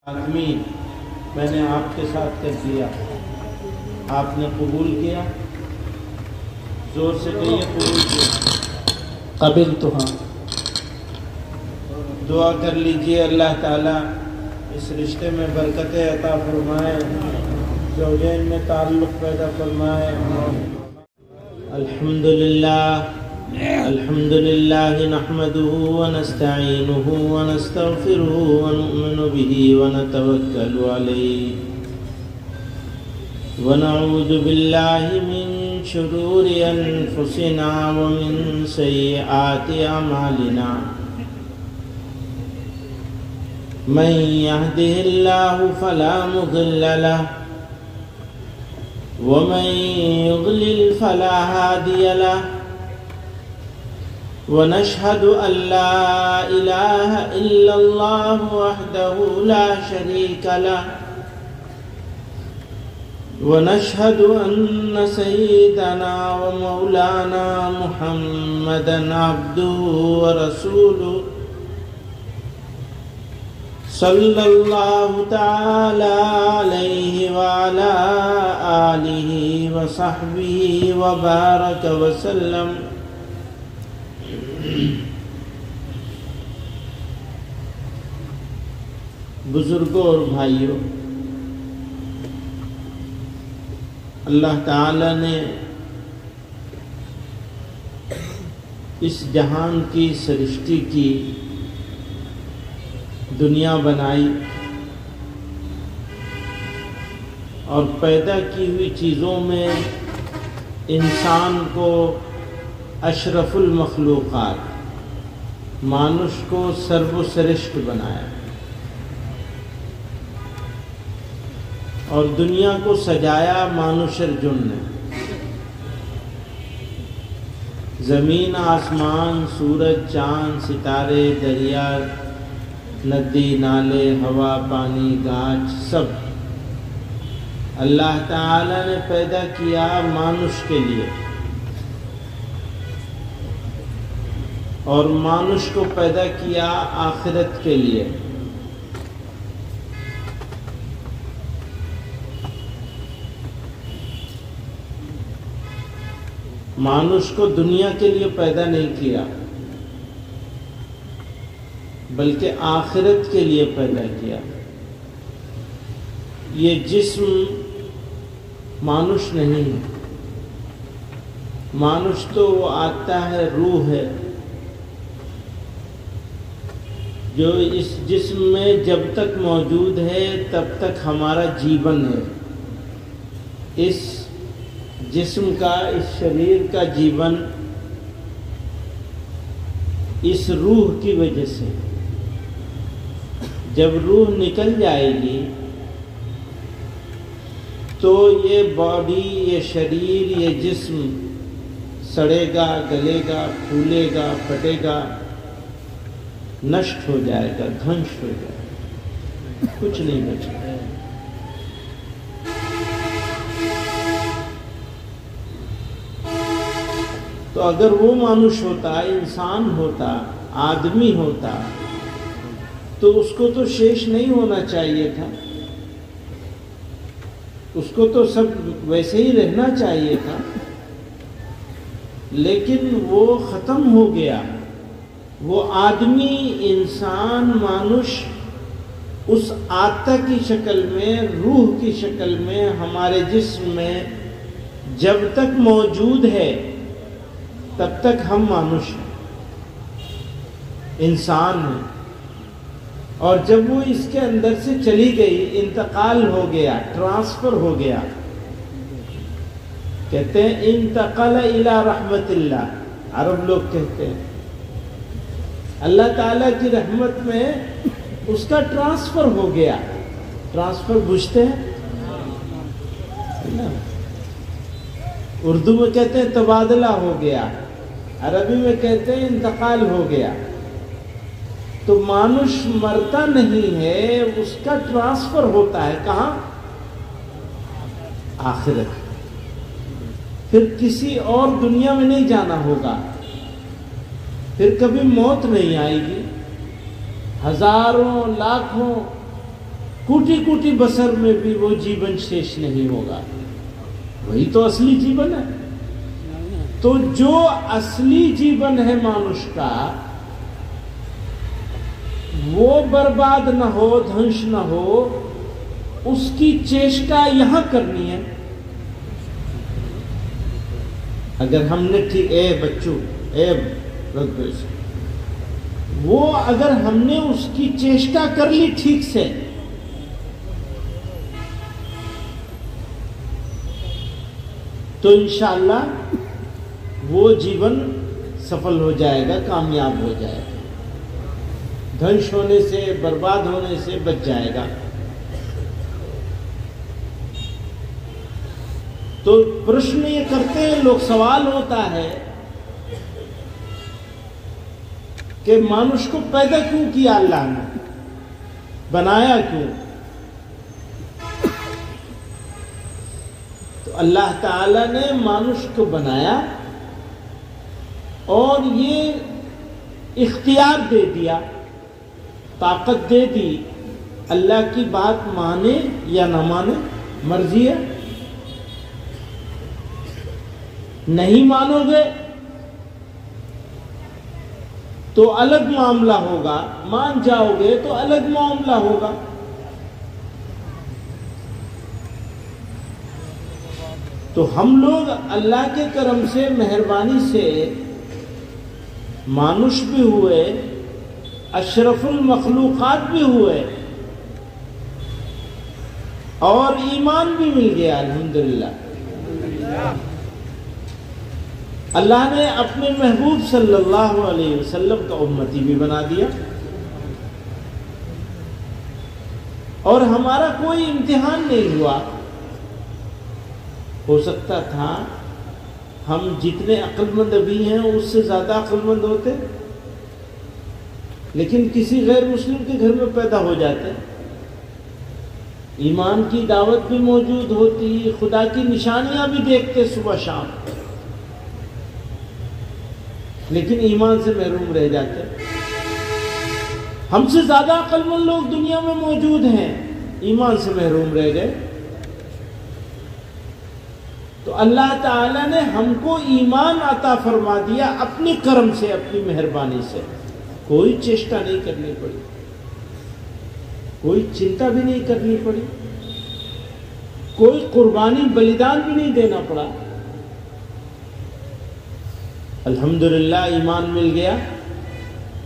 آدمی میں نے آپ کے ساتھ کر دیا، آپ نے قبول کیا، زور سے کہیے قبول کیا، قبل تو ہاں۔ دعا کر لیجئے اللہ تعالیٰ اس رشتے میں برکت عطا فرمائے، زوجین میں تعلق پیدا فرمائے۔ الحمد لله نحمده ونستعينه ونستغفره ونؤمن به ونتوكل عليه ونعوذ بالله من شرور أنفسنا ومن سيئات أعمالنا من يهده الله فلا مضل له ومن يضلل فلا هادي له ونشهد أن لا إله إلا الله وحده لا شريك له ونشهد أن سيدنا ومولانا محمدا عبده ورسوله صلى الله تعالى عليه وعلى آله وصحبه وبارك وسلم۔ بزرگوں اور بھائیوں، اللہ تعالی نے اس جہان کی سرشٹی کی دنیا بنائی اور پیدا کی ہوئی چیزوں میں انسان کو اشرف المخلوقات، مانوش کو سرو سرشٹ بنایا اور دنیا کو سجایا مانوشرجن نے۔ زمین، آسمان، سورج، چاند، ستارے، دریا، ندی، نالے، ہوا، پانی، گاچ، سب اللہ تعالی نے پیدا کیا مانوش کے لیے، اور مانوش کو پیدا کیا آخرت کے لیے۔ مانوش کو دنیا کے لیے پیدا نہیں کیا بلکہ آخرت کے لیے پیدا کیا۔ یہ جسم مانوش نہیں ہے، مانوش تو وہ آتا ہے، روح ہے جو اس جسم میں جب تک موجود ہے تب تک ہمارا جیون ہے۔ اس جسم کا، اس شریر کا جیون اس روح کی وجہ سے۔ جب روح نکل جائے گی تو یہ باڈی، یہ شریر، یہ جسم سڑے گا، گلے گا، پھولے گا، پھٹے گا، نشٹ ہو جائے گا، دھنش ہو جائے گا، کچھ نہیں بچے گا۔ تو اگر وہ مانوش ہوتا، انسان ہوتا، آدمی ہوتا تو اس کو تو شیش نہیں ہونا چاہیے تھا، اس کو تو سب ویسے ہی رہنا چاہیے تھا، لیکن وہ ختم ہو گیا۔ وہ آدمی، انسان، مانوش اس آتما کی شکل میں، روح کی شکل میں ہمارے جسم میں جب تک موجود ہے تب تک ہم مانوش ہیں، انسان ہیں، اور جب وہ اس کے اندر سے چلی گئی، انتقال ہو گیا، ٹرانسفر ہو گیا، کہتے ہیں انتقل الی رحمت اللہ، عرب لوگ کہتے ہیں اللہ تعالیٰ کی رحمت میں اس کا ٹرانسفر ہو گیا۔ ٹرانسفر بوجھتے ہیں؟ اردو میں کہتے ہیں تبادلہ ہو گیا، عربی میں کہتے ہیں انتقال ہو گیا۔ تو مانوش مرتا نہیں ہے، اس کا ٹرانسفر ہوتا ہے کہاں؟ آخرت۔ پھر کسی اور دنیا میں نہیں جانا ہوگا، پھر کبھی موت نہیں آئے گی۔ ہزاروں لاکھوں کوٹی کوٹی بسر میں بھی وہ جیون شیش نہیں ہوگا. وہی تو اصلی جیون ہے. تو جو اصلی جیون ہے مانوش کا وہ برباد نہ ہو، دھنش نہ ہو، اس کی چیشٹا یہاں کرنی ہے. اگر ہم نے ٹھیک بچوں وہ اگر ہم نے اس کی چیشٹا کر لی ٹھیک سے تو انشاءاللہ وہ جیون سفل ہو جائے گا، کامیاب ہو جائے گا، دھنش ہونے سے، برباد ہونے سے بچ جائے گا. تو پرشن یہ کرتے ہیں لوگ، سوال ہوتا ہے کہ مانوش کو پیدا کیوں کیا اللہ نے، بنایا کیوں؟ تو اللہ تعالی نے مانوش کو بنایا اور یہ اختیار دے دیا، طاقت دے دی، اللہ کی بات مانے یا نہ مانے مرضی ہے. نہیں مانو گے تو الگ معاملہ ہوگا، مان جاؤ گے تو الگ معاملہ ہوگا. تو ہم لوگ اللہ کے کرم سے، مہربانی سے مانوش بھی ہوئے، اشرف المخلوقات بھی ہوئے اور ایمان بھی مل گیا الحمدللہ. اللہ نے اپنے محبوب صلی اللہ علیہ وسلم کا امتی بھی بنا دیا اور ہمارا کوئی امتحان نہیں ہوا. ہو سکتا تھا ہم جتنے عقل مند ابھی ہیں اس سے زیادہ عقل مند ہوتے، لیکن کسی غیر مسلم کے گھر میں پیدا ہو جاتے، ایمان کی دعوت بھی موجود ہوتی، خدا کی نشانیاں بھی دیکھتے صبح شام، لیکن ایمان سے محروم رہ جاتے. ہم سے زیادہ عقل مند لوگ دنیا میں موجود ہیں، ایمان سے محروم رہ گئے. تو اللہ تعالی نے ہم کو ایمان عطا فرما دیا اپنے کرم سے، اپنی مہربانی سے. کوئی چیشٹا نہیں کرنی پڑی، کوئی چنتا بھی نہیں کرنی پڑی، کوئی قربانی بلیدان بھی نہیں دینا پڑا. الحمدللہ ایمان مل گیا.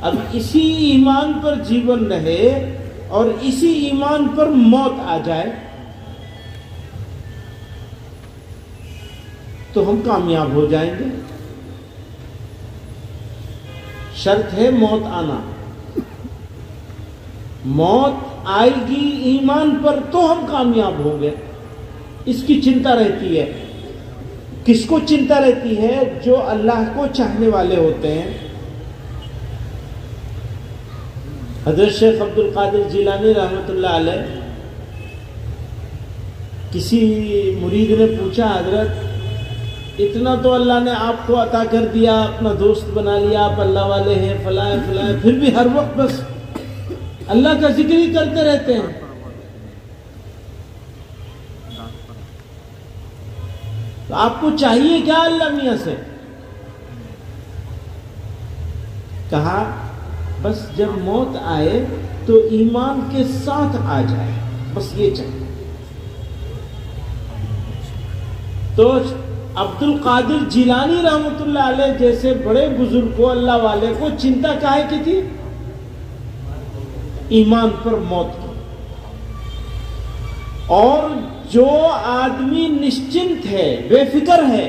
اب اسی ایمان پر جیون رہے اور اسی ایمان پر موت آ جائے تو ہم کامیاب ہو جائیں گے. شرط ہے موت آنا. موت آئے گی ایمان پر تو ہم کامیاب ہوں گے. اس کی چنتا رہتی ہے. کس کو چنتا رہتی ہے؟ جو اللہ کو چاہنے والے ہوتے ہیں. حضرت شیخ عبد القادر جیلانی رحمۃ اللہ علیہ، کسی مرید نے پوچھا حضرت اتنا تو اللہ نے آپ کو عطا کر دیا، اپنا دوست بنا لیا، آپ اللہ والے ہیں، فلاں فلاں، پھر بھی ہر وقت بس اللہ کا ذکر ہی کرتے رہتے ہیں. تو آپ کو چاہیے کیا اللہ میاں سے؟ کہا بس جب موت آئے تو ایمان کے ساتھ آ جائے، بس یہ چاہیے. تو عبد القادر جیلانی رحمۃ اللہ علیہ جیسے بڑے بزرگ کو، اللہ والے کو چنتا کاہے کی تھی؟ ایمان پر موت کی. اور جو آدمی نشچنت ہے، بے فکر ہے،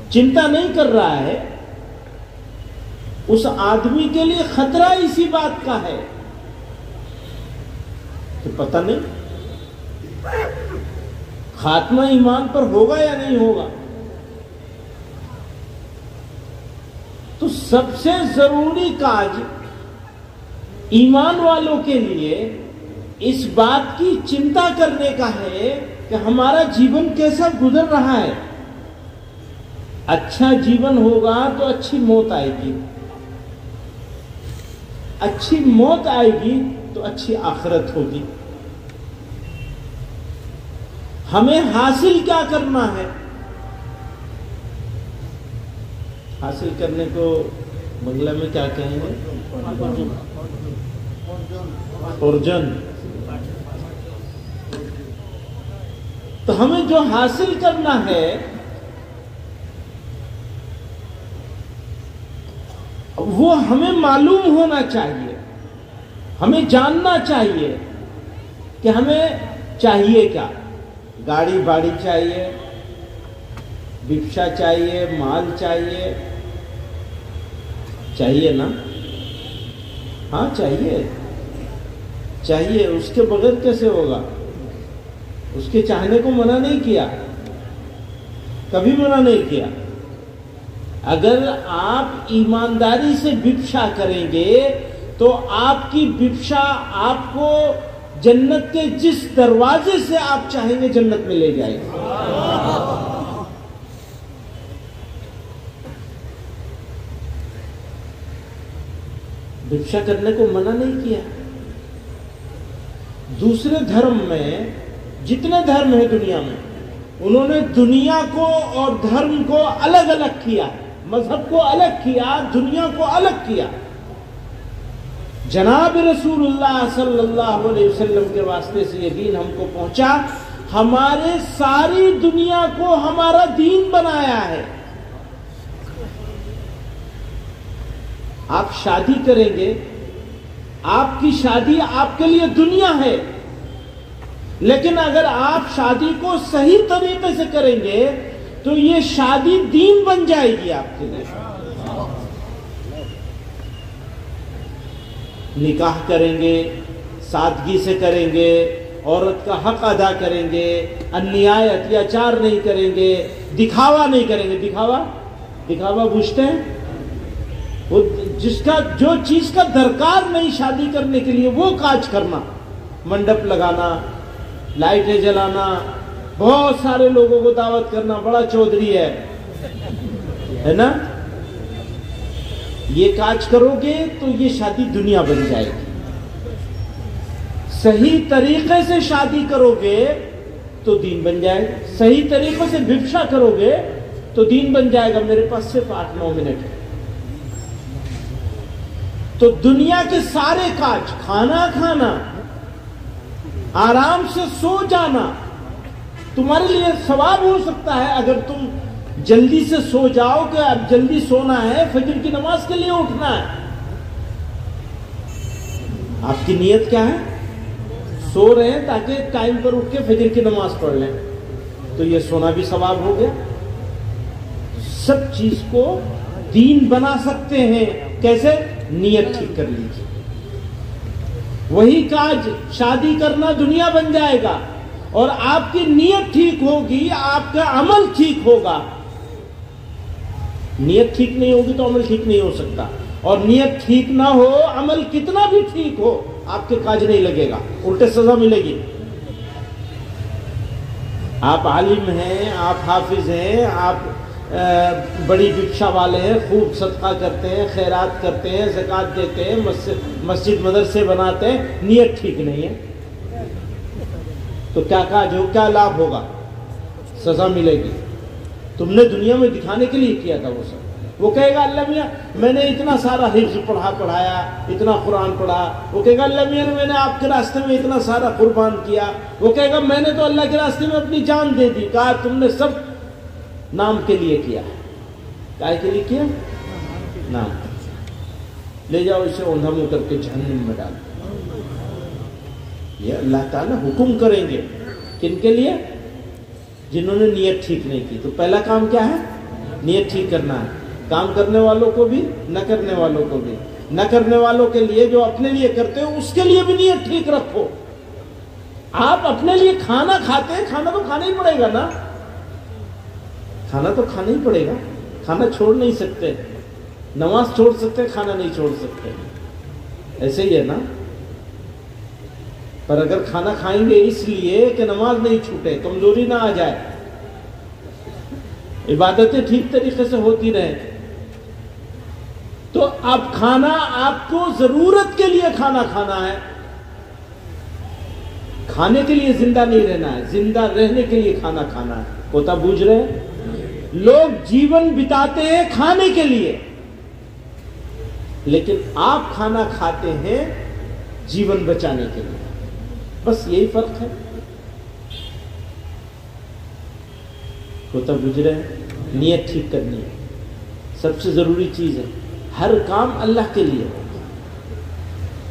چنتا نہیں کر رہا ہے، اس آدمی کے لیے خطرہ اسی بات کا ہے کہ پتہ نہیں خاتمہ ایمان پر ہوگا یا نہیں ہوگا. تو سب سے ضروری کاج ایمان والوں کے لیے اس بات کی چنتا کرنے کا ہے کہ ہمارا جیون کیسا گزر رہا ہے. اچھا جیون ہوگا تو اچھی موت آئے گی، اچھی موت آئے گی تو اچھی آخرت ہوگی۔ ہمیں حاصل کیا کرنا ہے؟ حاصل کرنے کو بنگلہ میں کیا کہیں گے؟ ارجن۔ تو ہمیں جو حاصل کرنا ہے وہ ہمیں معلوم ہونا چاہیے، ہمیں جاننا چاہیے کہ ہمیں چاہیے کیا۔ گاڑی باڑی چاہیے، بپشا چاہیے، مال چاہیے، چاہیے نا؟ ہاں چاہیے، چاہیے، اس کے بغیر کیسے ہوگا؟ اس کے چاہنے کو منع نہیں کیا، کبھی منع نہیں کیا۔ اگر آپ ایمانداری سے بپشا کریں گے تو آپ کی بپشا آپ کو جنت کے جس دروازے سے آپ چاہیں گے جنت میں لے جائے گی۔ بپشا کرنے کو منع نہیں کیا۔ دوسرے دھرم میں، جتنے دھرم ہیں دنیا میں، انہوں نے دنیا کو اور دھرم کو الگ الگ کیا، مذہب کو الگ کیا، دنیا کو الگ کیا۔ جناب رسول اللہ صلی اللہ علیہ وسلم کے واسطے سے یہ دین ہم کو پہنچا، ہمارے ساری دنیا کو ہمارا دین بنایا ہے۔ آپ شادی کریں گے، آپ کی شادی آپ کے لیے دنیا ہے، لیکن اگر آپ شادی کو صحیح طریقے سے کریں گے تو یہ شادی دین بن جائے گی آپ کے لیے۔ نکاح کریں گے، سادگی سے کریں گے، عورت کا حق ادا کریں گے، انیائے اتیاچار نہیں کریں گے، دکھاوا نہیں کریں گے۔ دکھاوا بوجھتے ہیں؟ وہ جس کا جو چیز کا درکار نہیں شادی کرنے کے لیے وہ کاج کرنا، منڈپ لگانا، لائٹیں جلانا، بہت سارے لوگوں کو دعوت کرنا، بڑا چودھری ہے نا؟ یہ کاج کرو گے تو یہ شادی دنیا بن جائے گی۔ صحیح طریقے سے شادی کرو گے تو دین بن جائے گا، صحیح طریقے سے بپشا کرو گے تو دین بن جائے گا۔ میرے پاس صرف 8-9 منٹ ہے۔ تو دنیا کے سارے کاج، کھانا کھانا، آرام سے سو جانا، تمہارے لیے ثواب ہو سکتا ہے اگر تم جلدی سے سو جاؤ کہ اب جلدی سونا ہے، فجر کی نماز کے لیے اٹھنا ہے۔ آپ کی نیت کیا ہے؟ سو رہے ہیں تاکہ ٹائم پر اٹھ کے فجر کی نماز پڑھ لیں، تو یہ سونا بھی ثواب ہو گیا۔ سب چیز کو دین بنا سکتے ہیں، کیسے؟ نیت ٹھیک کر لیجیے۔ وہی کاج شادی کرنا دنیا بن جائے گا، اور آپ کی نیت ٹھیک ہوگی، آپ کا عمل ٹھیک ہوگا۔ نیت ٹھیک نہیں ہوگی تو عمل ٹھیک نہیں ہو سکتا، اور نیت ٹھیک نہ ہو، عمل کتنا بھی ٹھیک ہو، آپ کے کاج نہیں لگے گا، الٹے سزا ملے گی۔ آپ عالم ہیں، آپ حافظ ہیں، آپ بڑی بپشا والے ہیں، خوب صدقہ کرتے ہیں، خیرات کرتے ہیں، زکوٰۃ دیتے ہیں، مسجد مدرسے بناتے ہیں، نیت ٹھیک نہیں ہے تو کیا کاج ہو، کیا لابھ ہوگا؟ سزا ملے گی۔ تم نے دنیا میں دکھانے کے لیے کیا تھا وہ سب۔ وہ کہے گا اللہ میاں میں نے اتنا سارا حفظ پڑھایا، اتنا قرآن پڑھا۔ وہ کہے گا اللہ میاں میں نے آپ کے راستے میں اتنا سارا قربان کیا۔ وہ کہے گا میں نے تو اللہ کے راستے میں اپنی جان دے دی۔ کہا تم نے سب نام کے لیے کیا ہے۔ کائے کے لیے کیا؟ نام۔ لے جاؤ اسے اوندھا منہ کر کے جہنم میں ڈال۔ یہ اللہ تعالیٰ حکم کریں گے کن کے لیے؟ جنہوں نے نیت ٹھیک نہیں کی۔ تو پہلا کام کیا ہے؟ نیت ٹھیک کرنا ہے۔ کام کرنے والوں کو بھی، نہ کرنے والوں کو بھی۔ نہ کرنے والوں کے لیے جو اپنے لیے کرتے ہو اس کے لیے بھی نیت ٹھیک رکھو۔ آپ اپنے لیے کھانا کھاتے ہیں، کھانا تو کھانا ہی پڑے گا نا، کھانا تو کھانا ہی پڑے گا، کھانا چھوڑ نہیں سکتے۔ نماز چھوڑ سکتے، کھانا نہیں چھوڑ سکتے، ایسے ہی ہے نا۔ پر اگر کھانا کھائیں گے اس لیے کہ نماز نہیں چھوٹے، کمزوری نہ آ جائے، عبادتیں ٹھیک طریقے سے ہوتی رہیں، تو اب کھانا آپ کو ضرورت کے لیے کھانا کھانا ہے، کھانے کے لیے زندہ نہیں رہنا ہے، زندہ رہنے کے لیے کھانا کھانا ہے. کوتا بوجھ رہے ہیں؟ لوگ جیون بتاتے ہیں کھانے کے لیے، لیکن آپ کھانا کھاتے ہیں جیون بچانے کے لیے. بس یہی فرق ہے. کوتا بوجھ رہے ہیں؟ نیت ٹھیک کرنی ہے، سب سے ضروری چیز ہے. ہر کام اللہ کے لیے ہوگا،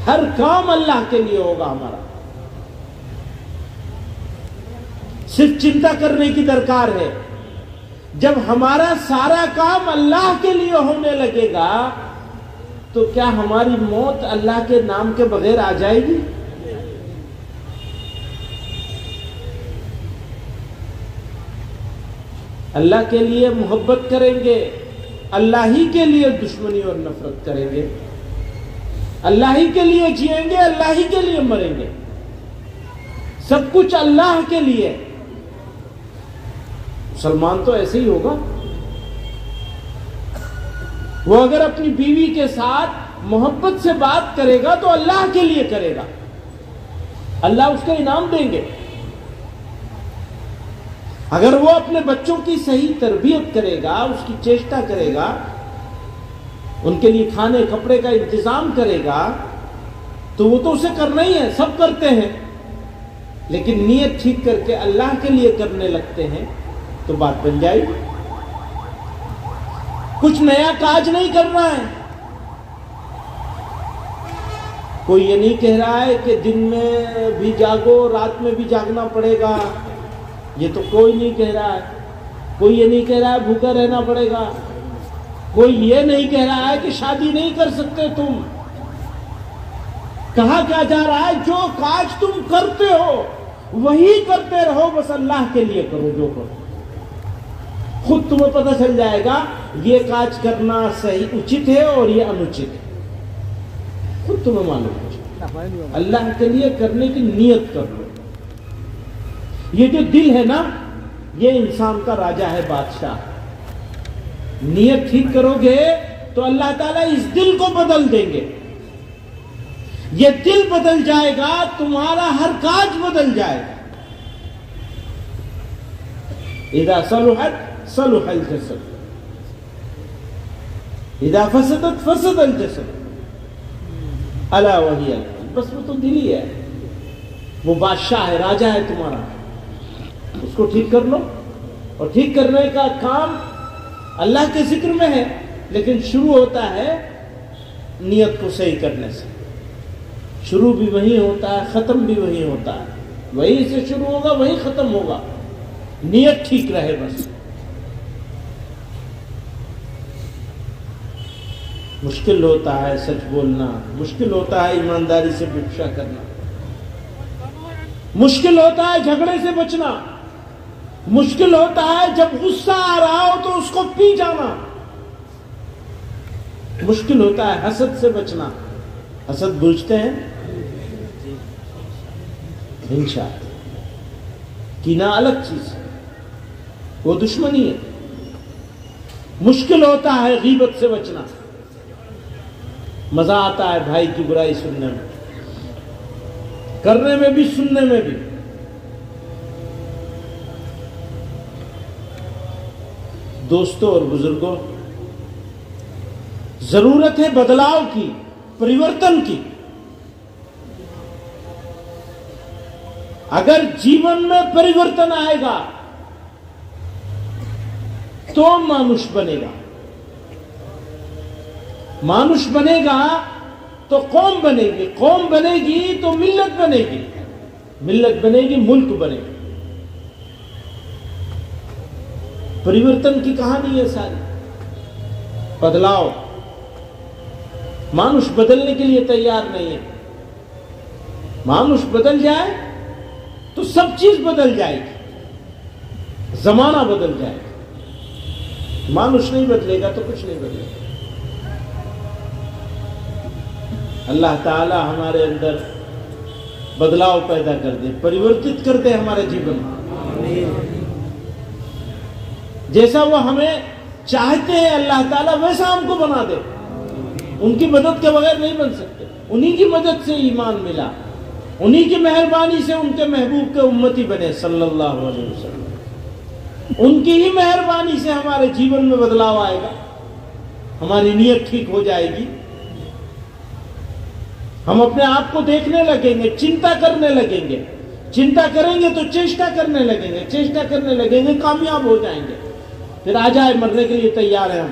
ہر کام اللہ کے لیے ہوگا. ہمارا صرف چنتا کرنے کی درکار ہے. جب ہمارا سارا کام اللہ کے لیے ہونے لگے گا تو کیا ہماری موت اللہ کے نام کے بغیر آ جائے گی؟ اللہ کے لیے محبت کریں گے، اللہ ہی کے لیے دشمنی اور نفرت کریں گے، اللہ ہی کے لیے جیئیں گے، اللہ ہی کے لیے مریں گے. سب کچھ اللہ کے لیے. مسلمان تو ایسے ہی ہوگا. وہ اگر اپنی بیوی کے ساتھ محبت سے بات کرے گا تو اللہ کے لیے کرے گا، اللہ اس کا انعام دیں گے. اگر وہ اپنے بچوں کی صحیح تربیت کرے گا، اس کی چیشٹا کرے گا، ان کے لیے کھانے کپڑے کا انتظام کرے گا، تو وہ تو اسے کرنا ہی ہے، سب کرتے ہیں. لیکن نیت ٹھیک کر کے اللہ کے لیے کرنے لگتے ہیں تو بات بن جائے گی. کچھ نیا کاج نہیں کرنا ہے. کوئی یہ نہیں کہہ رہا ہے کہ دن میں بھی جاگو رات میں بھی جاگنا پڑے گا، یہ تو کوئی نہیں کہہ رہا ہے. کوئی یہ نہیں کہہ رہا ہے بھوکا رہنا پڑے گا. کوئی یہ نہیں کہہ رہا ہے کہ شادی نہیں کر سکتے تم. کہا کیا جا رہا ہے جو کاج تم کرتے ہو وہی کرتے رہو، بس اللہ کے لیے کرو. جو کرو خود تمہیں پتہ چل جائے گا یہ کاج کرنا صحیح اچت ہے اور یہ انوچت ہے. خود تمہیں معلوم ہو. اللہ کے لیے کرنے کی نیت کر لو. یہ جو دل ہے نا، یہ انسان کا راجا ہے، بادشاہ. نیت ٹھیک کرو گے تو اللہ تعالیٰ اس دل کو بدل دیں گے. یہ دل بدل جائے گا، تمہارا ہر کاج بدل جائے گا. اذا صلحت صلح الجسد، اذا فسدت فسد الجسد، الا وہی القلب. بس وہ تو دل ہی ہے، وہ بادشاہ ہے، راجا ہے تمہارا. اس کو ٹھیک کر لو. اور ٹھیک کرنے کا کام اللہ کے ذکر میں ہے، لیکن شروع ہوتا ہے نیت کو صحیح کرنے سے. شروع بھی وہی ہوتا ہے، ختم بھی وہی ہوتا ہے. وہی سے شروع ہوگا وہی ختم ہوگا. نیت ٹھیک رہے بس. مشکل ہوتا ہے سچ بولنا، مشکل ہوتا ہے ایمانداری سے بھکشا کرنا، مشکل ہوتا ہے جھگڑے سے بچنا، مشکل ہوتا ہے جب غصہ آ رہا ہو تو اس کو پی جانا، مشکل ہوتا ہے حسد سے بچنا. حسد بوجھتے ہیں؟ ہنسا، کینہ الگ چیز ہے، وہ دشمنی ہے. مشکل ہوتا ہے غیبت سے بچنا. مزہ آتا ہے بھائی کی برائی سننے میں، کرنے میں بھی سننے میں بھی. دوستوں اور بزرگوں، ضرورت ہے بدلاؤ کی، پریورتن کی. اگر جیون میں پریورتن آئے گا تو مانوش بنے گا. مانوش بنے گا تو قوم بنے گی، قوم بنے گی تو ملت بنے گی، ملت بنے گی ملک بنے گی. پریورتن کی کہانی ہے ساری. بدلاؤ. مانوش بدلنے کے لیے تیار نہیں ہے. مانوش بدل جائے تو سب چیز بدل جائے گی، زمانہ بدل جائے گا. مانوش نہیں بدلے گا تو کچھ نہیں بدلے گا. اللہ تعالی ہمارے اندر بدلاؤ پیدا کر دے، پریورتت کر دے ہمارے جیون میں. جیسا وہ ہمیں چاہتے ہیں اللہ تعالیٰ ویسا ہم کو بنا دے. ان کی مدد کے بغیر نہیں بن سکتے. انہی کی مدد سے ایمان ملا، انہی کی مہربانی سے ان کے محبوب کے امتی بنے صلی اللہ علیہ وسلم. ان کی ہی مہربانی سے ہمارے جیون میں بدلاؤ آئے گا، ہماری نیت ٹھیک ہو جائے گی، ہم اپنے آپ کو دیکھنے لگیں گے، چنتا کرنے لگیں گے. چنتا کریں گے تو چیشٹا کرنے لگیں گے، چیشٹا کرنے لگیں گے کامیاب ہو جائیں گے. پھر آ جائے مرنے کے لیے تیار ہیں ہم.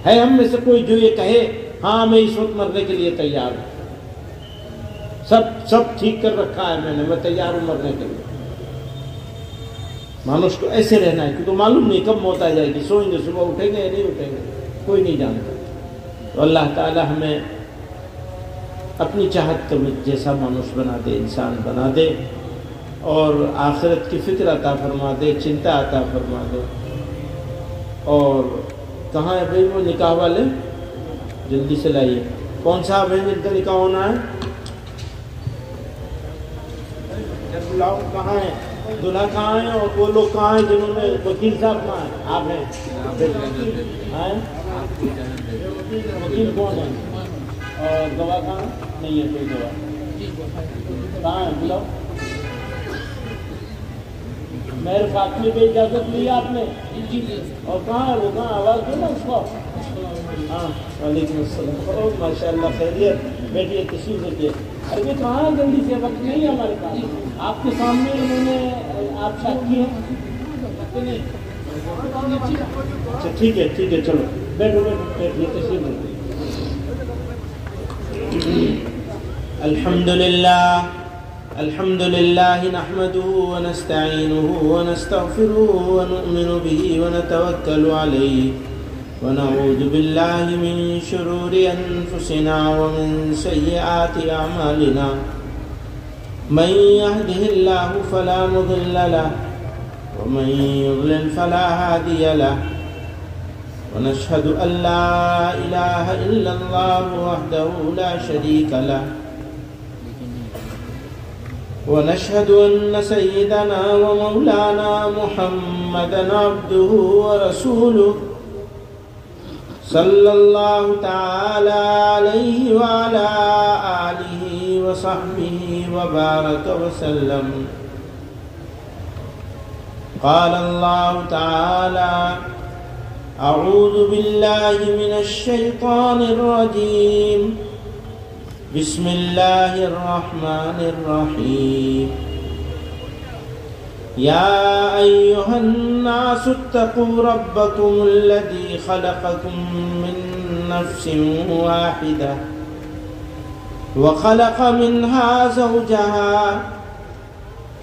ہے ہم میں سے کوئی جو یہ کہے ہاں میں اس وقت مرنے کے لیے تیار ہوں، سب ٹھیک کر رکھا ہے میں تیار ہوں مرنے کے لیے. مانوس کو ایسے رہنا ہے کیونکہ معلوم نہیں کب موت آ جائے گی. سوئیں گے صبح اٹھیں گے یا نہیں اٹھیں گے کوئی نہیں جانتا. تو اللہ تعالی ہمیں اپنی چاہت کے جیسا مانوس بنا دے، انسان بنا دے، اور آخرت کی فکر عطا فرما دے، چنتا عطا فرما دے. اور کہاں ہے بھائی وہ نکاح والے؟ جلدی سے لائیے. کون صاحب ہیں جن کا نکاح ہونا ہے؟ بلاؤ. کہاں ہے دلہا؟ کہاں ہیں؟ اور وہ لوگ کہاں ہیں جنہوں نے؟ وکیل صاحب کہاں ہیں؟ آپ ہیں؟ وکیل کون ہے؟ اور گواہ کہاں؟ نہیں ہے کوئی گواہ. کہاں ہے؟ بلاؤ. مہر فاطمی پہ اجازت لی آپ نے؟ اور کہاں ہے وہ؟ کہاں آواز دو نا اس کو. ہاں وعلیکم السلام. ماشاء اللہ خیریت. بیٹھیے تشریف رکھیے. ارے کہاں ہے؟ جلدی سے، وقت نہیں ہے ہمارے پاس. آپ کے سامنے انہوں نے آپ شاد کی ہے. اچھا ٹھیک ہے چلو بیٹھو بیٹھیے تشریف رکھیے. الحمد لله نحمده ونستعينه ونستغفره ونؤمن به ونتوكل عليه ونعوذ بالله من شرور أنفسنا ومن سيئات أعمالنا. من يهده الله فلا مضل له ومن يضلل فلا هادي له. ونشهد أن لا إله إلا الله وحده لا شريك له. ونشهد أن سيدنا ومولانا محمدا عبده ورسوله صلى الله تعالى عليه وعلى آله وصحبه وبارك وسلم. قال الله تعالى: أعوذ بالله من الشيطان الرجيم. بسم الله الرحمن الرحيم. يا أيها الناس اتقوا ربكم الذي خلقكم من نفس واحدة وخلق منها زوجها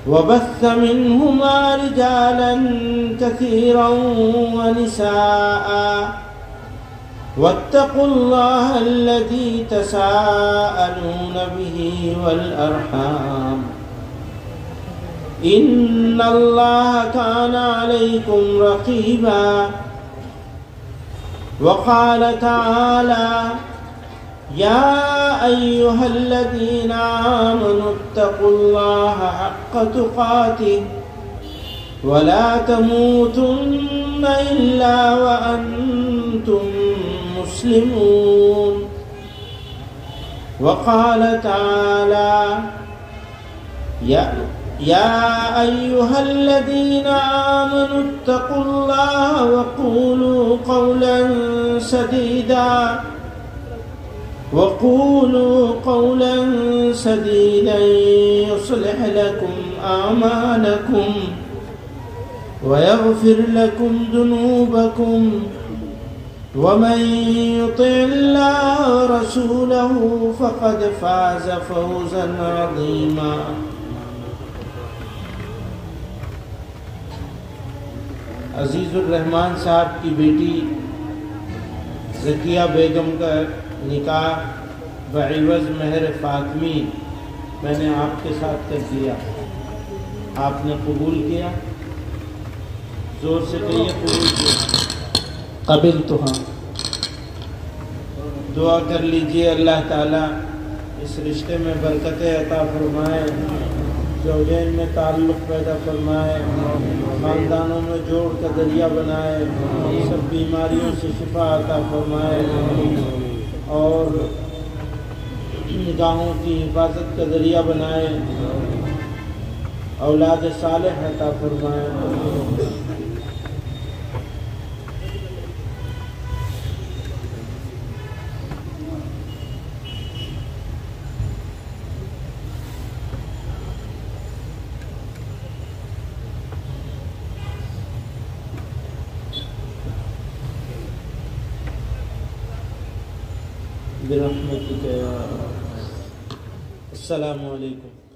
وبث منهما رجالا كثيرا ونساء واتقوا الله الذي تساءلون به والأرحام إن الله كان عليكم رقيبا. وقال تعالى: يا أيها الذين آمنوا اتقوا الله حق تقاته ولا تموتن إلا وأنتم مسلمون. وقال تعالى: يا أيها الذين آمنوا اتقوا الله وقولوا قولا سديدا يصلح لكم أعمالكم ويغفر لكم ذنوبكم ومن يطع الله ورسوله فقد فاز فوزا عظيما. عزیز الرحمان صاحب کی بیٹی ذکیہ بیگم کا نکاح بعوض مہر فاطمی میں نے آپ کے ساتھ کر دیا. آپ نے قبول کیا؟ زور سے کہیے قبول کیا. قبل تو ہاں. دعا کر لیجئے اللہ تعالیٰ اس رشتے میں برکتیں عطا فرمائے، زوجین میں تعلق پیدا فرمائے، خاندانوں میں جوڑ کا ذریعہ بنائے، سب بیماریوں سے شفا عطا فرمائے، اور نگاہوں کی حفاظت کا ذریعہ بنائے، اولاد صالح عطا فرمائے۔ برحمتک یا السلام علیکم۔